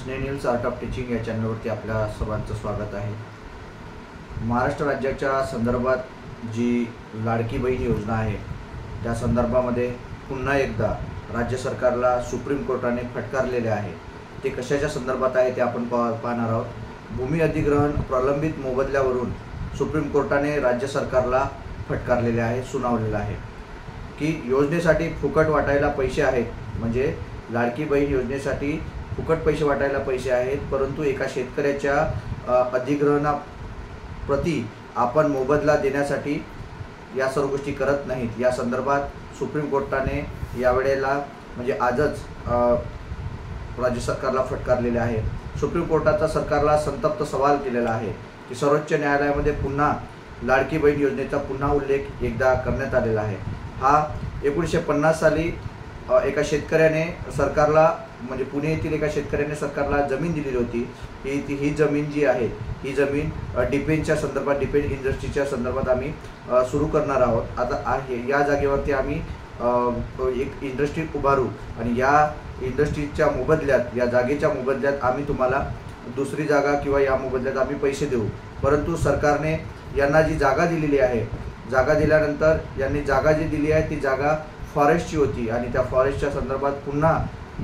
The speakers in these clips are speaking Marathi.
स्नेनिल्स आर्ट ऑफ टीचिंग या चॅनलवरती आपल्या सर्वांचं स्वागत आहे। महाराष्ट्र राज्याच्या संदर्भात जी लाडकी बहीण योजना आहे त्या संदर्भामध्ये पुन्हा एकदा राज्य सरकारला सुप्रीम कोर्टाने फटकारलेले आहे। ते कशाच्या संदर्भात आहे ते आपण पाहणार आहोत। भूमी अधिग्रहण प्रलंबित मोबदल्यावरून सुप्रीम कोर्टाने राज्य सरकारला फटकारलेले आहे, सुनावलेलं आहे की योजनेसाठी फुकट वाटायला पैसे आहेत, म्हणजे लाडकी बहीण योजनेसाठी फुकट पैसे वाटायला पैसे आहेत, परंतु एका शेतकऱ्याच्या अधिग्रहणाप्रती आपण मोबदला देण्यासाठी या सर्व गोष्टी करत नाहीत। या संदर्भात सुप्रीम कोर्टाने यावेळेला म्हणजे आजच राज्य सरकारला फटकारलेले आहे। सुप्रीम कोर्टाचा सरकारला संतप्त सवाल केलेला आहे की सर्वोच्च न्यायालयामध्ये पुन्हा लाडकी बहीण योजनेचा पुन्हा उल्लेख एकदा करण्यात आलेला आहे। हा 1950 साली एका शेतकऱ्याने सरकारला म्हणजे पुणे येथील एका शेतकऱ्याने सरकारला जमीन दिलेली होती। ही जमीन जी आहे ही जमीन डिफेन्सच्या संदर्भात, डिफेन्स इंडस्ट्रीच्या संदर्भात आम्ही सुरू करणार आहोत। आता आहे या जागेवरती आम्ही एक इंडस्ट्री उभारू आणि या इंडस्ट्रीच्या मोबदल्यात, या जागेच्या मोबदल्यात आम्ही तुम्हाला दुसरी जागा किंवा या मोबदल्यात आम्ही पैसे देऊ। परंतु सरकारने यांना जी जागा दिलेली आहे, जागा दिल्यानंतर यांनी जागा जी दिली आहे ती जागा फॉरेस्टची होती आणि त्या फॉरेस्टच्या संदर्भात पुन्हा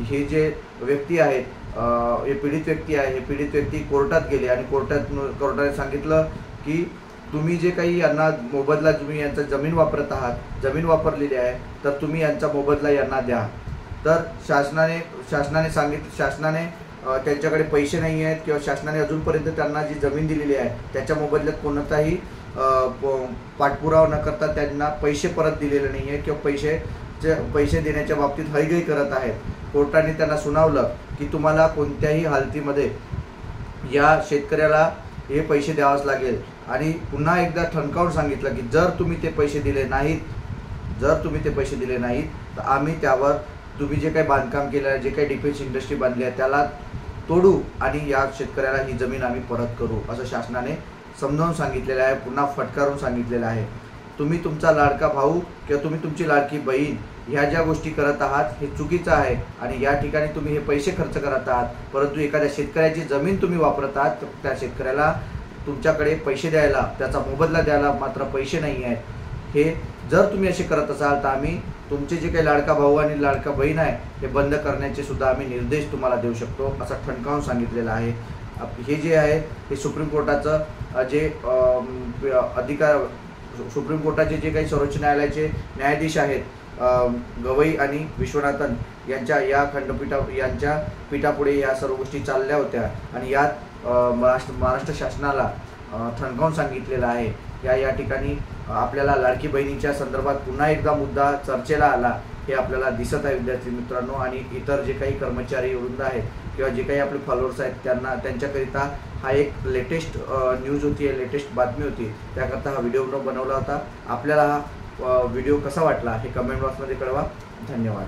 हे जे व्यक्ती आहेत, हे पीडित व्यक्ती आहे, हे पीडित व्यक्ती कोर्टात गेले आणि कोर्टाने सांगितलं की तुम्ही जे काही यांना मोबदला, तुम्ही यांचा जमीन वापरत आहात, जमीन वापरलेली आहे, तर तुम्ही यांचा मोबदला यांना द्या। तर शासनाने त्यांच्याकडे पैसे नाही आहेत किंवा शासनाने अजूनपर्यंत त्यांना जी जमीन दिलेली आहे त्याच्या मोबदल्यात कोणताही पाठपुरावा न करता त्यांना पैसे परत दिलेले नाही आहे किंवा पैसे देण्याच्या बाबतीत हयगय करत आहेत। कोर्टाने त्यांना सुनावलं की तुम्हाला कोणत्याही हालतीमध्ये या शेतकऱ्याला हे पैसे द्यावेच लागेल आणि पुन्हा एकदा ठणकावून सांगितलं की जर तुम्ही ते पैसे दिले नाहीत तर आम्ही त्यावर तुम्ही जे काही बांधकाम केलं आहे, जे काही डिफेन्स इंडस्ट्री बांधली आहे त्याला तोडू आणि या शेतकऱ्याला ही जमीन आम्ही परत करू, असं शासनाने समजावून सांगितलेलं आहे, पुन्हा फटकारून सांगितलेलं आहे। तुम्ही तुमचा लाडका भाऊ किंवा तुम्ही तुमची लाडकी बहीण ह्या ज्या गोष्टी करत आहात हे चुकीचं आहे आणि या ठिकाणी तुम्ही हे पैसे खर्च करत आहात, परंतु एखाद्या शेतकऱ्याची जमीन तुम्ही वापरत आहात, तर त्या शेतकऱ्याला तुमच्याकडे पैसे द्यायला, त्याचा मोबदला द्यायला मात्र पैसे नाही आहेत। हे जर तुम्ही असे करत असाल तर आम्ही तुमचे जे काही लाडका भाऊ आणि लाडका बहीण आहे हे बंद करण्याचे सुद्धा आम्ही निर्देश तुम्हाला देऊ शकतो, असं ठणकावून सांगितलेलं आहे। हे जे आहे हे सुप्रीम कोर्टाचं जे सुप्रीम कोर्टाचे जे काही सर्वोच्च न्यायालयाचे न्यायाधीश आहेत गवई आणि विश्वनाथन यांच्या या यांच्या पीठापुढे या सर्व गोष्टी चालल्या होत्या आणि यात महाराष्ट्र शासनाला ठणकावून सांगितलेलं आहे। या ठिकाणी आपल्याला लाडकी बहिणीच्या संदर्भात पुन्हा एकदा मुद्दा चर्चेला आला हे आपल्याला दिसत आहे विद्यार्थी मित्रांनो। आणि इतर जे काही कर्मचारी वृंद आहेत किंवा जे काही आपले फॉलोअर्स आहेत त्यांच्याकरिता हा एक लेटेस्ट न्यूज होती, लेटेस्ट बातमी होती, त्याकरता हा व्हिडिओ बनवला होता। आपल्याला हा व्हिडिओ कसा वाटला हे कमेंट बॉक्समध्ये कळवा। धन्यवाद।